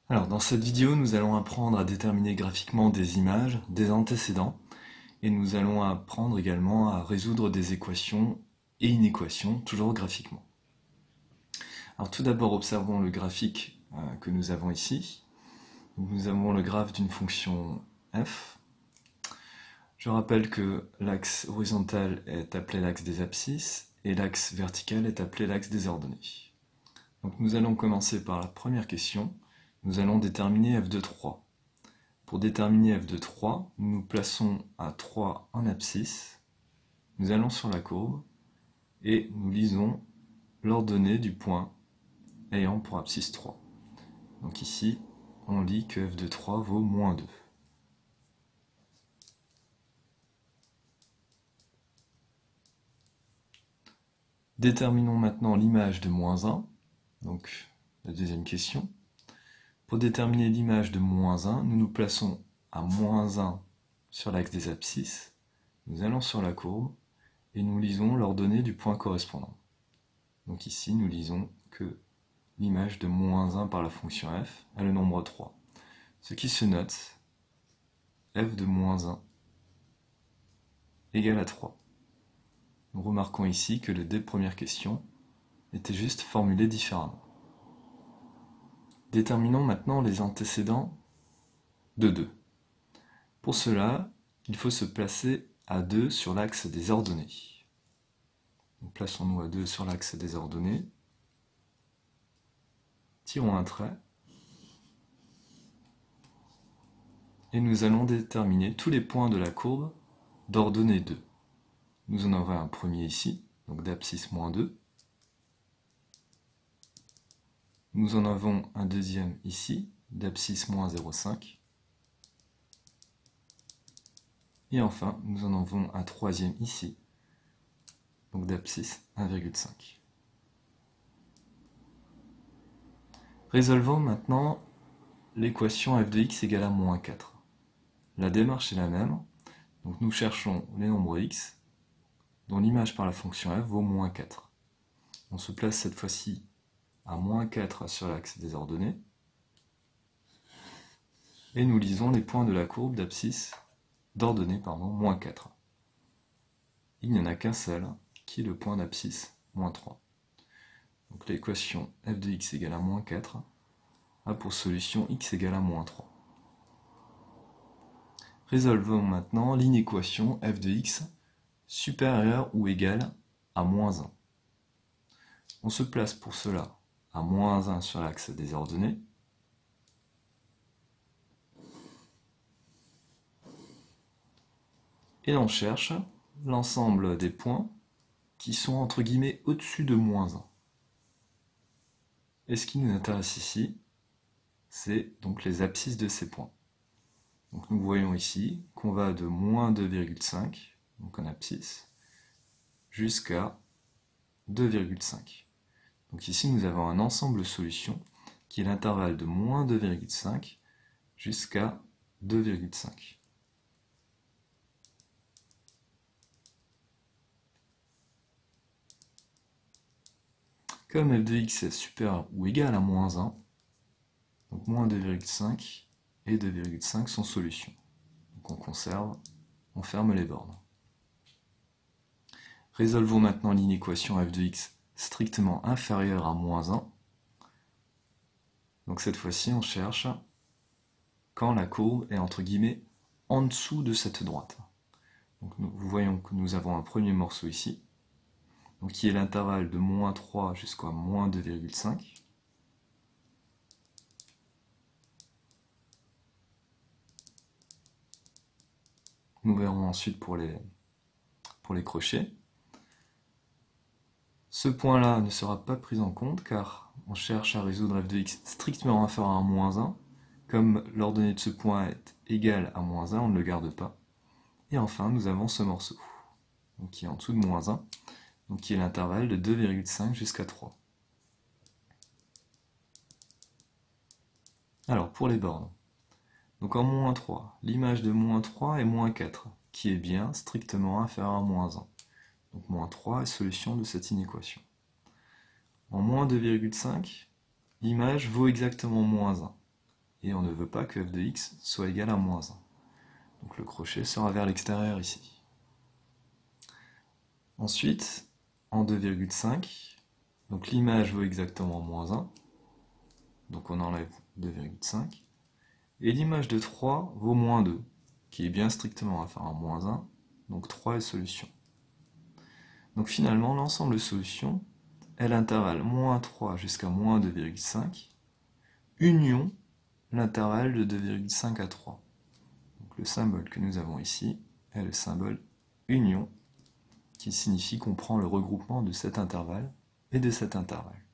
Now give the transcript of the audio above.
Alors, dans cette vidéo, nous allons apprendre à déterminer graphiquement des images, des antécédents, et nous allons apprendre également à résoudre des équations et inéquations, toujours graphiquement. Alors tout d'abord, observons le graphique que nous avons ici. Nous avons le graphe d'une fonction f. Je rappelle que l'axe horizontal est appelé l'axe des abscisses et l'axe vertical est appelé l'axe des ordonnées. Donc nous allons commencer par la première question. Nous allons déterminer f de 3. Pour déterminer f de 3, nous nous plaçons à 3 en abscisse, nous allons sur la courbe et nous lisons l'ordonnée du point ayant pour abscisse 3. Donc ici, on lit que f de 3 vaut moins 2. Déterminons maintenant l'image de moins 1, donc la deuxième question. Pour déterminer l'image de moins 1, nous nous plaçons à moins 1 sur l'axe des abscisses, nous allons sur la courbe et nous lisons l'ordonnée du point correspondant. Donc ici, nous lisons que l'image de moins 1 par la fonction f a le nombre 3. Ce qui se note, f de moins 1 égale à 3. Nous remarquons ici que les deux premières questions étaient juste formulées différemment. Déterminons maintenant les antécédents de 2. Pour cela, il faut se placer à 2 sur l'axe des ordonnées. Plaçons-nous à 2 sur l'axe des ordonnées. Tirons un trait. Et nous allons déterminer tous les points de la courbe d'ordonnée 2. Nous en avons un premier ici, donc d'abscisse moins 2. Nous en avons un deuxième ici, d'abscisse moins 0,5. Et enfin, nous en avons un troisième ici, donc d'abscisse 1,5. Résolvons maintenant l'équation f de x égale à moins 4. La démarche est la même, donc nous cherchons les nombres x, dont l'image par la fonction f vaut moins 4. On se place cette fois-ci à moins 4 sur l'axe des ordonnées, et nous lisons les points de la courbe d'abscisse d'ordonnée, moins 4. Il n'y en a qu'un seul, qui est le point d'abscisse, moins 3. Donc l'équation f de x égale à moins 4 a pour solution x égale à moins 3. Résolvons maintenant l'inéquation f de x supérieure ou égale à moins 1. On se place pour cela à moins 1 sur l'axe des ordonnées. Et l'on cherche l'ensemble des points qui sont entre guillemets au-dessus de moins 1. Et ce qui nous intéresse ici, c'est donc les abscisses de ces points. Donc nous voyons ici qu'on va de moins 2,5, donc en abscisse, jusqu'à 2,5. Donc ici nous avons un ensemble de solutions qui est l'intervalle de moins 2,5 jusqu'à 2,5. Comme f de x est supérieur ou égal à moins 1, donc moins 2,5 et 2,5 sont solutions. Donc on conserve, on ferme les bornes. Résolvons maintenant l'inéquation f de x strictement inférieure à moins 1. Donc cette fois-ci, on cherche quand la courbe est entre guillemets en dessous de cette droite. Donc nous voyons que nous avons un premier morceau ici, donc qui est l'intervalle de moins 3 jusqu'à moins 2,5. Nous verrons ensuite pour les crochets. Ce point-là ne sera pas pris en compte car on cherche à résoudre f de x strictement inférieur à moins 1. Comme l'ordonnée de ce point est égale à moins 1, on ne le garde pas. Et enfin, nous avons ce morceau, donc qui est en dessous de moins 1, donc qui est l'intervalle de 2,5 jusqu'à 3. Alors, pour les bornes. Donc en moins 3, l'image de moins 3 est moins 4, qui est bien strictement inférieur à moins 1. Donc moins 3 est solution de cette inéquation. En moins 2,5, l'image vaut exactement moins 1. et on ne veut pas que f de x soit égal à moins 1. Donc le crochet sera vers l'extérieur ici. Ensuite, en 2,5, donc l'image vaut exactement moins 1, donc on enlève 2,5, et l'image de 3 vaut moins 2, qui est bien strictement inférieur à moins 1, donc 3 est solution. Donc finalement, l'ensemble de solutions est l'intervalle moins 3 jusqu'à moins 2,5, union l'intervalle de 2,5 à 3. Donc le symbole que nous avons ici est le symbole union, qui signifie qu'on prend le regroupement de cet intervalle et de cet intervalle.